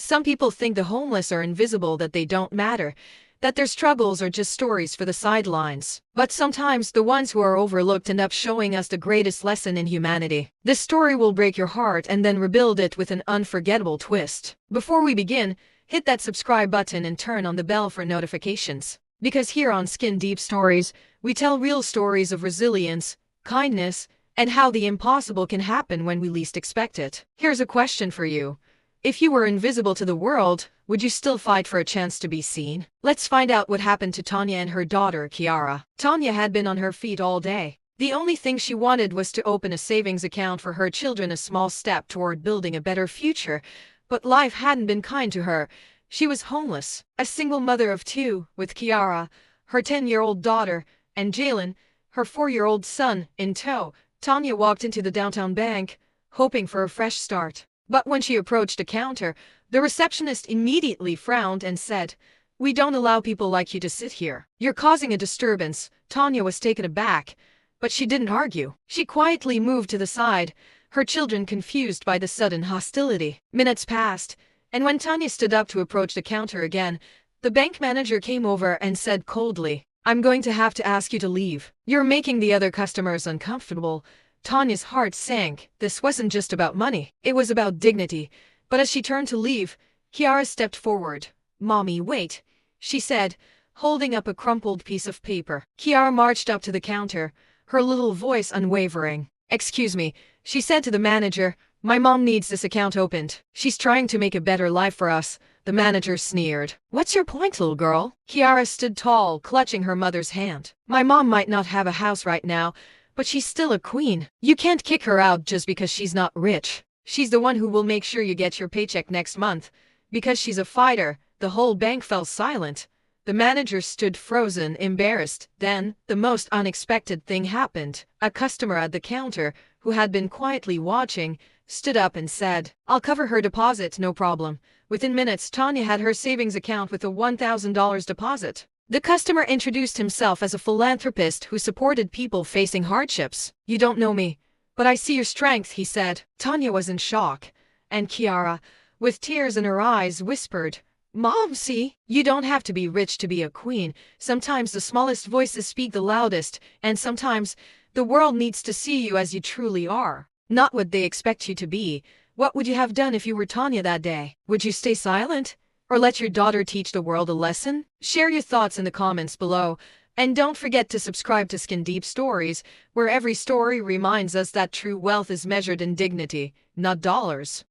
Some people think the homeless are invisible, that they don't matter, that their struggles are just stories for the sidelines. But sometimes the ones who are overlooked end up showing us the greatest lesson in humanity. This story will break your heart and then rebuild it with an unforgettable twist. Before we begin, hit that subscribe button and turn on the bell for notifications. Because here on Skin Deep Stories, we tell real stories of resilience, kindness, and how the impossible can happen when we least expect it. Here's a question for you. If you were invisible to the world, would you still fight for a chance to be seen? Let's find out what happened to Tanya and her daughter, Kiara. Tanya had been on her feet all day. The only thing she wanted was to open a savings account for her children, a small step toward building a better future. But life hadn't been kind to her. She was homeless, a single mother of two, with Kiara, her 10-year-old daughter, and Jalen, her 4-year-old son, in tow. Tanya walked into the downtown bank, hoping for a fresh start. But when she approached a counter, the receptionist immediately frowned and said, "We don't allow people like you to sit here. You're causing a disturbance." Tanya was taken aback, but she didn't argue. She quietly moved to the side, her children confused by the sudden hostility. Minutes passed, and when Tanya stood up to approach the counter again, the bank manager came over and said coldly, "I'm going to have to ask you to leave. You're making the other customers uncomfortable." Tanya's heart sank. This wasn't just about money, it was about dignity. But as she turned to leave, Kiara stepped forward. "Mommy, wait," she said, holding up a crumpled piece of paper. Kiara marched up to the counter, her little voice unwavering. "Excuse me," she said to the manager, "my mom needs this account opened. She's trying to make a better life for us." The manager sneered. "What's your point, little girl?" Kiara stood tall, clutching her mother's hand. "My mom might not have a house right now, but she's still a queen. You can't kick her out just because she's not rich. She's the one who will make sure you get your paycheck next month. Because she's a fighter." The whole bank fell silent. The manager stood frozen, embarrassed. Then, the most unexpected thing happened. A customer at the counter, who had been quietly watching, stood up and said, "I'll cover her deposit, no problem." Within minutes, Tanya had her savings account with a $1,000 deposit. The customer introduced himself as a philanthropist who supported people facing hardships. "You don't know me, but I see your strength," he said. Tanya was in shock, and Kiara, with tears in her eyes, whispered, "Mom, see, you don't have to be rich to be a queen. Sometimes the smallest voices speak the loudest, and sometimes the world needs to see you as you truly are, not what they expect you to be." What would you have done if you were Tanya that day? Would you stay silent? Or let your daughter teach the world a lesson? Share your thoughts in the comments below. And don't forget to subscribe to Skin Deep Stories, where every story reminds us that true wealth is measured in dignity, not dollars.